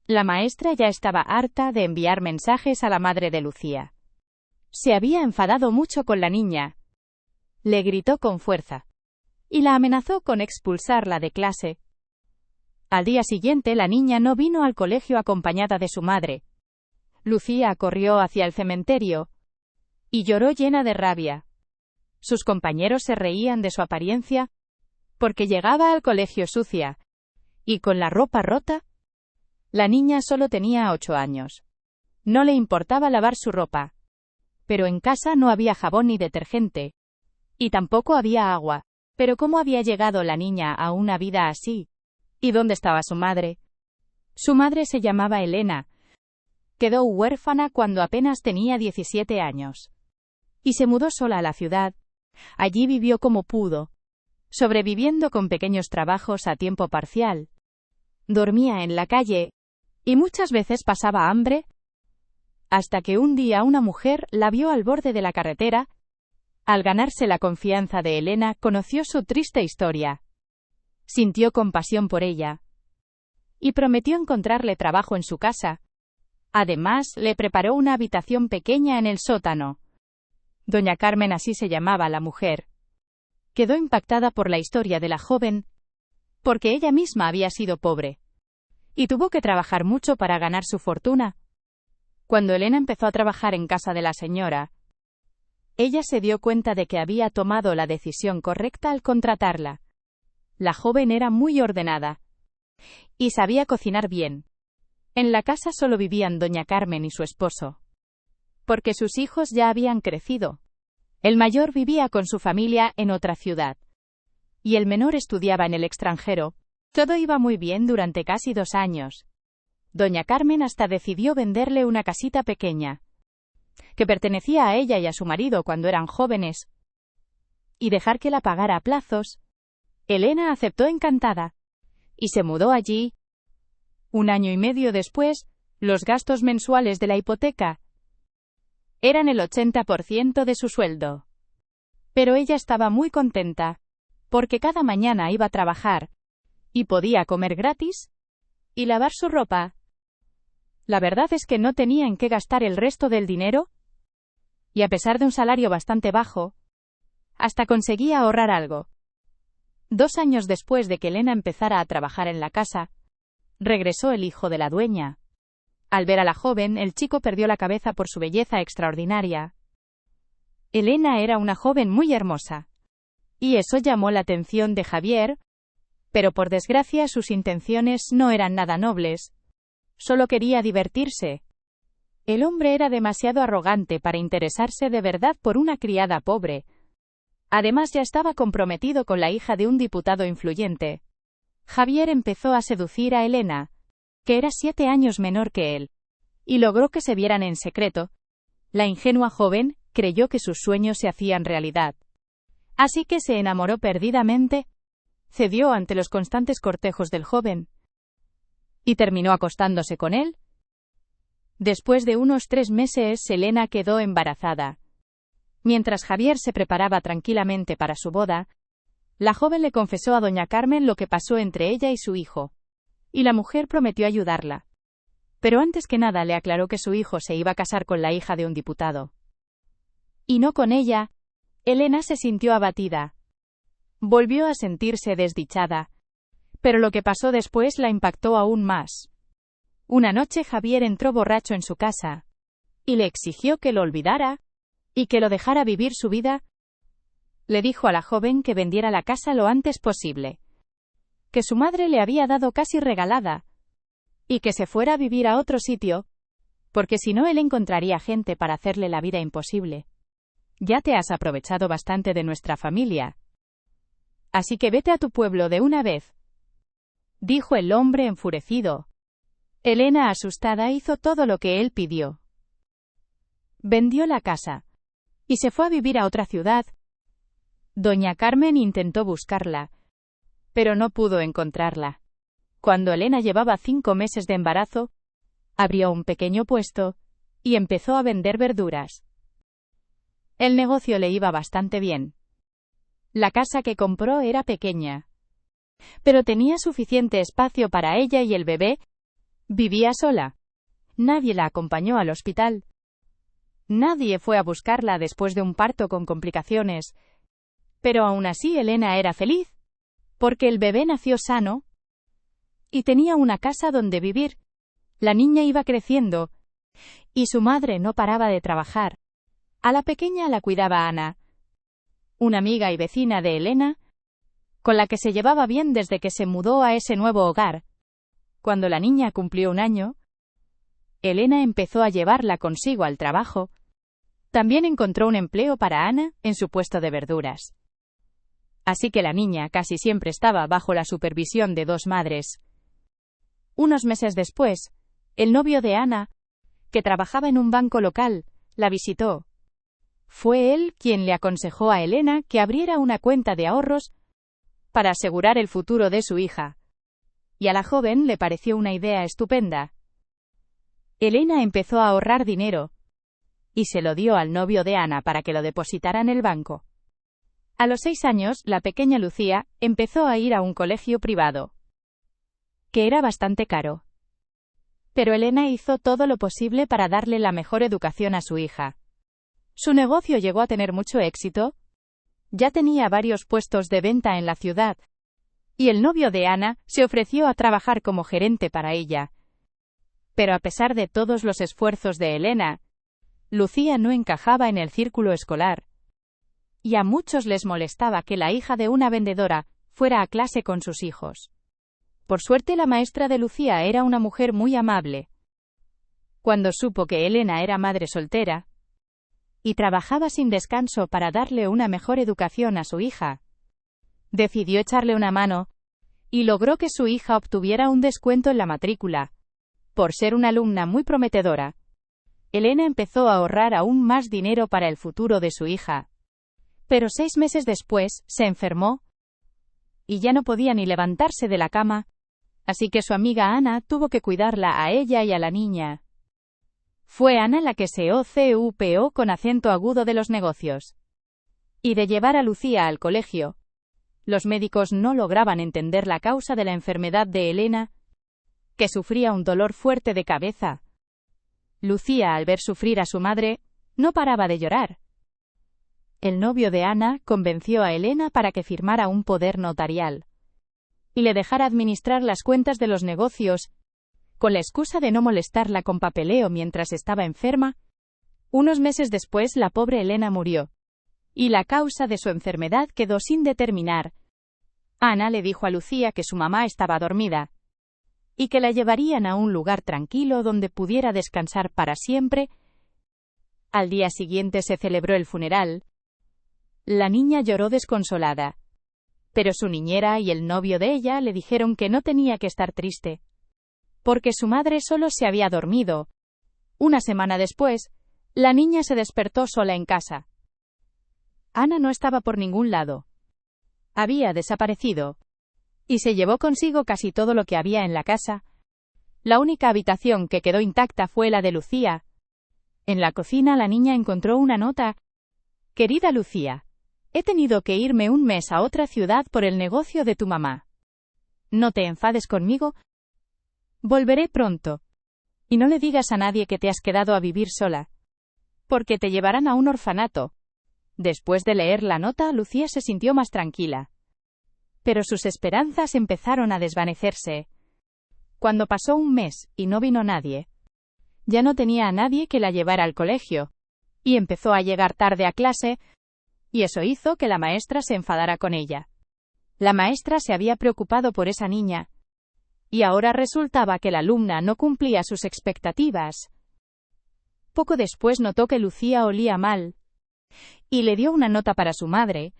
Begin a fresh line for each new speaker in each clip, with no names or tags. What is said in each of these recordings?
La maestra ya estaba harta de enviar mensajes a la madre de Lucía. Se había enfadado mucho con la niña. Le gritó con fuerza y la amenazó con expulsarla de clase. Al día siguiente la niña no vino al colegio acompañada de su madre. Lucía corrió hacia el cementerio y lloró llena de rabia. Sus compañeros se reían de su apariencia porque llegaba al colegio sucia y con la ropa rota. La niña solo tenía 8 años. No le importaba lavar su ropa. Pero en casa no había jabón ni detergente. Y tampoco había agua. Pero ¿cómo había llegado la niña a una vida así? ¿Y dónde estaba su madre? Su madre se llamaba Elena. Quedó huérfana cuando apenas tenía 17 años. Y se mudó sola a la ciudad. Allí vivió como pudo, sobreviviendo con pequeños trabajos a tiempo parcial. Dormía en la calle y muchas veces pasaba hambre, hasta que un día una mujer la vio al borde de la carretera. Al ganarse la confianza de Elena, conoció su triste historia. Sintió compasión por ella y prometió encontrarle trabajo en su casa. Además, le preparó una habitación pequeña en el sótano. Doña Carmen, así se llamaba la mujer, quedó impactada por la historia de la joven, porque ella misma había sido pobre y tuvo que trabajar mucho para ganar su fortuna. Cuando Elena empezó a trabajar en casa de la señora, ella se dio cuenta de que había tomado la decisión correcta al contratarla. La joven era muy ordenada y sabía cocinar bien. En la casa solo vivían doña Carmen y su esposo, porque sus hijos ya habían crecido. El mayor vivía con su familia en otra ciudad, y el menor estudiaba en el extranjero. Todo iba muy bien durante casi 2 años. Doña Carmen hasta decidió venderle una casita pequeña, que pertenecía a ella y a su marido cuando eran jóvenes, y dejar que la pagara a plazos. Elena aceptó encantada, y se mudó allí. 1 año y medio después, los gastos mensuales de la hipoteca eran el 80% de su sueldo. Pero ella estaba muy contenta, porque cada mañana iba a trabajar, y podía comer gratis, y lavar su ropa. La verdad es que no tenía en qué gastar el resto del dinero, y a pesar de un salario bastante bajo, hasta conseguía ahorrar algo. 2 años después de que Elena empezara a trabajar en la casa, regresó el hijo de la dueña. Al ver a la joven, el chico perdió la cabeza por su belleza extraordinaria. Elena era una joven muy hermosa, y eso llamó la atención de Javier, pero por desgracia sus intenciones no eran nada nobles. Solo quería divertirse. El hombre era demasiado arrogante para interesarse de verdad por una criada pobre. Además, ya estaba comprometido con la hija de un diputado influyente. Javier empezó a seducir a Elena, que era 7 años menor que él, y logró que se vieran en secreto. La ingenua joven creyó que sus sueños se hacían realidad. Así que se enamoró perdidamente, cedió ante los constantes cortejos del joven, y terminó acostándose con él. Después de unos 3 meses, Elena quedó embarazada. Mientras Javier se preparaba tranquilamente para su boda, la joven le confesó a doña Carmen lo que pasó entre ella y su hijo, y la mujer prometió ayudarla. Pero antes que nada le aclaró que su hijo se iba a casar con la hija de un diputado, y no con ella. Elena se sintió abatida. Volvió a sentirse desdichada, pero lo que pasó después la impactó aún más. Una noche Javier entró borracho en su casa, y le exigió que lo olvidara, y que lo dejara vivir su vida. Le dijo a la joven que vendiera la casa lo antes posible, que su madre le había dado casi regalada, y que se fuera a vivir a otro sitio, porque si no él encontraría gente para hacerle la vida imposible. Ya te has aprovechado bastante de nuestra familia, así que vete a tu pueblo de una vez, dijo el hombre enfurecido. Elena, asustada, hizo todo lo que él pidió. Vendió la casa y se fue a vivir a otra ciudad. Doña Carmen intentó buscarla, pero no pudo encontrarla. Cuando Elena llevaba 5 meses de embarazo, abrió un pequeño puesto y empezó a vender verduras. El negocio le iba bastante bien. La casa que compró era pequeña, pero tenía suficiente espacio para ella y el bebé. Vivía sola. Nadie la acompañó al hospital. Nadie fue a buscarla después de un parto con complicaciones. Pero aún así Elena era feliz, porque el bebé nació sano y tenía una casa donde vivir. La niña iba creciendo, y su madre no paraba de trabajar. A la pequeña la cuidaba Ana, una amiga y vecina de Elena, con la que se llevaba bien desde que se mudó a ese nuevo hogar. Cuando la niña cumplió 1 año, Elena empezó a llevarla consigo al trabajo. También encontró un empleo para Ana en su puesto de verduras. Así que la niña casi siempre estaba bajo la supervisión de 2 madres. Unos meses después, el novio de Ana, que trabajaba en un banco local, la visitó. Fue él quien le aconsejó a Elena que abriera una cuenta de ahorros para asegurar el futuro de su hija. Y a la joven le pareció una idea estupenda. Elena empezó a ahorrar dinero y se lo dio al novio de Ana para que lo depositara en el banco. A los 6 años, la pequeña Lucía empezó a ir a un colegio privado, que era bastante caro. Pero Elena hizo todo lo posible para darle la mejor educación a su hija. Su negocio llegó a tener mucho éxito. Ya tenía varios puestos de venta en la ciudad, y el novio de Ana se ofreció a trabajar como gerente para ella. Pero a pesar de todos los esfuerzos de Elena, Lucía no encajaba en el círculo escolar. Y a muchos les molestaba que la hija de una vendedora fuera a clase con sus hijos. Por suerte, la maestra de Lucía era una mujer muy amable. Cuando supo que Elena era madre soltera y trabajaba sin descanso para darle una mejor educación a su hija, decidió echarle una mano y logró que su hija obtuviera un descuento en la matrícula. Por ser una alumna muy prometedora, Elena empezó a ahorrar aún más dinero para el futuro de su hija. Pero 6 meses después, se enfermó y ya no podía ni levantarse de la cama, así que su amiga Ana tuvo que cuidarla a ella y a la niña. Fue Ana la que se ocupó con acento agudo de los negocios y de llevar a Lucía al colegio. Los médicos no lograban entender la causa de la enfermedad de Elena, que sufría un dolor fuerte de cabeza. Lucía, al ver sufrir a su madre, no paraba de llorar. El novio de Ana convenció a Elena para que firmara un poder notarial y le dejara administrar las cuentas de los negocios, con la excusa de no molestarla con papeleo mientras estaba enferma. Unos meses después, la pobre Elena murió, y la causa de su enfermedad quedó sin determinar. Ana le dijo a Lucía que su mamá estaba dormida y que la llevarían a un lugar tranquilo donde pudiera descansar para siempre. Al día siguiente se celebró el funeral. La niña lloró desconsolada, pero su niñera y el novio de ella le dijeron que no tenía que estar triste, porque su madre solo se había dormido. Una semana después, la niña se despertó sola en casa. Ana no estaba por ningún lado. Había desaparecido, y se llevó consigo casi todo lo que había en la casa. La única habitación que quedó intacta fue la de Lucía. En la cocina, la niña encontró una nota. Querida Lucía, he tenido que irme un mes a otra ciudad por el negocio de tu mamá. No te enfades conmigo. Volveré pronto. Y no le digas a nadie que te has quedado a vivir sola, porque te llevarán a un orfanato. Después de leer la nota, Lucía se sintió más tranquila. Pero sus esperanzas empezaron a desvanecerse. Cuando pasó un mes y no vino nadie, ya no tenía a nadie que la llevara al colegio, y empezó a llegar tarde a clase, y eso hizo que la maestra se enfadara con ella. La maestra se había preocupado por esa niña, y ahora resultaba que la alumna no cumplía sus expectativas. Poco después notó que Lucía olía mal, y le dio una nota para su madre,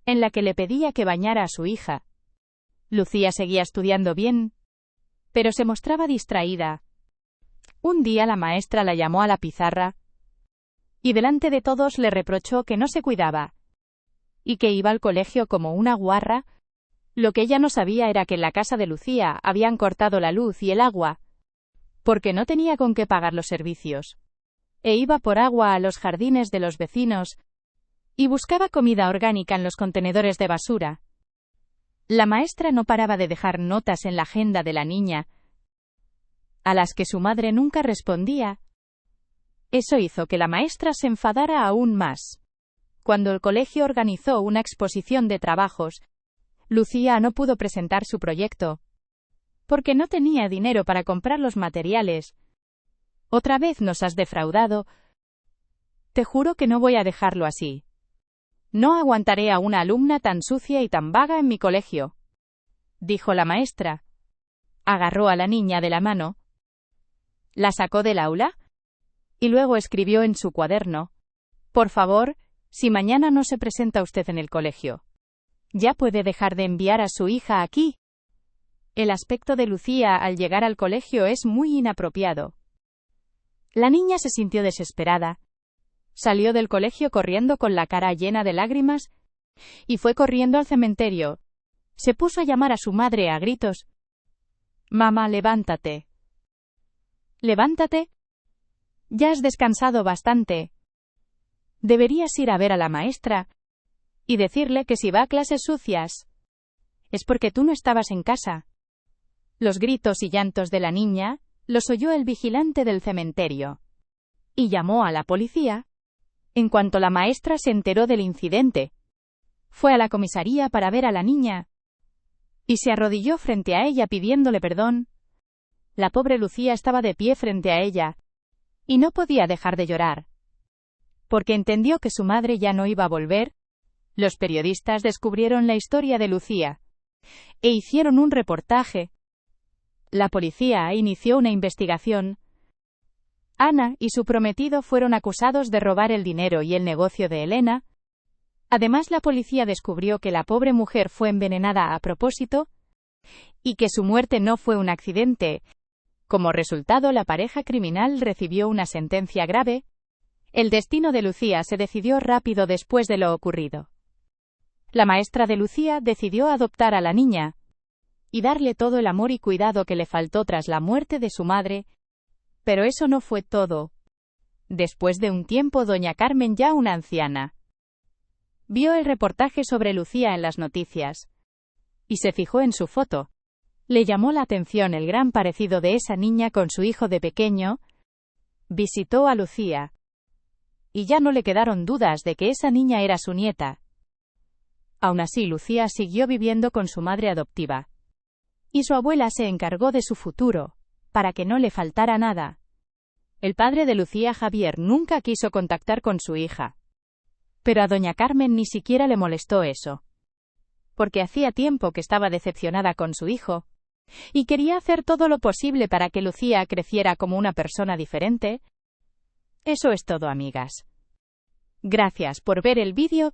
en la que le pedía que bañara a su hija. Lucía seguía estudiando bien, pero se mostraba distraída. Un día la maestra la llamó a la pizarra, y delante de todos le reprochó que no se cuidaba, y que iba al colegio como una guarra. Lo que ella no sabía era que en la casa de Lucía habían cortado la luz y el agua, porque no tenía con qué pagar los servicios. E iba por agua a los jardines de los vecinos, y buscaba comida orgánica en los contenedores de basura. La maestra no paraba de dejar notas en la agenda de la niña, a las que su madre nunca respondía. Eso hizo que la maestra se enfadara aún más. Cuando el colegio organizó una exposición de trabajos, Lucía no pudo presentar su proyecto, porque no tenía dinero para comprar los materiales. Otra vez nos has defraudado. Te juro que no voy a dejarlo así. No aguantaré a una alumna tan sucia y tan vaga en mi colegio, dijo la maestra. Agarró a la niña de la mano, la sacó del aula y luego escribió en su cuaderno: por favor, si mañana no se presenta usted en el colegio, ya puede dejar de enviar a su hija aquí. El aspecto de Lucía al llegar al colegio es muy inapropiado. La niña se sintió desesperada. Salió del colegio corriendo con la cara llena de lágrimas y fue corriendo al cementerio. Se puso a llamar a su madre a gritos: «Mamá, levántate. Levántate. Ya has descansado bastante. Deberías ir a ver a la maestra y decirle que si va a clases sucias es porque tú no estabas en casa». Los gritos y llantos de la niña los oyó el vigilante del cementerio y llamó a la policía. En cuanto la maestra se enteró del incidente, fue a la comisaría para ver a la niña y se arrodilló frente a ella pidiéndole perdón. La pobre Lucía estaba de pie frente a ella y no podía dejar de llorar, porque entendió que su madre ya no iba a volver. Los periodistas descubrieron la historia de Lucía e hicieron un reportaje. La policía inició una investigación. Ana y su prometido fueron acusados de robar el dinero y el negocio de Elena. Además, la policía descubrió que la pobre mujer fue envenenada a propósito y que su muerte no fue un accidente. Como resultado, la pareja criminal recibió una sentencia grave. El destino de Lucía se decidió rápido después de lo ocurrido. La maestra de Lucía decidió adoptar a la niña y darle todo el amor y cuidado que le faltó tras la muerte de su madre. Pero eso no fue todo. Después de un tiempo, doña Carmen, ya una anciana, vio el reportaje sobre Lucía en las noticias y se fijó en su foto. Le llamó la atención el gran parecido de esa niña con su hijo de pequeño. Visitó a Lucía y ya no le quedaron dudas de que esa niña era su nieta. Aún así, Lucía siguió viviendo con su madre adoptiva y su abuela se encargó de su futuro, para que no le faltara nada. El padre de Lucía, Javier, nunca quiso contactar con su hija, pero a doña Carmen ni siquiera le molestó eso, porque hacía tiempo que estaba decepcionada con su hijo y quería hacer todo lo posible para que Lucía creciera como una persona diferente. Eso es todo, amigas. Gracias por ver el vídeo.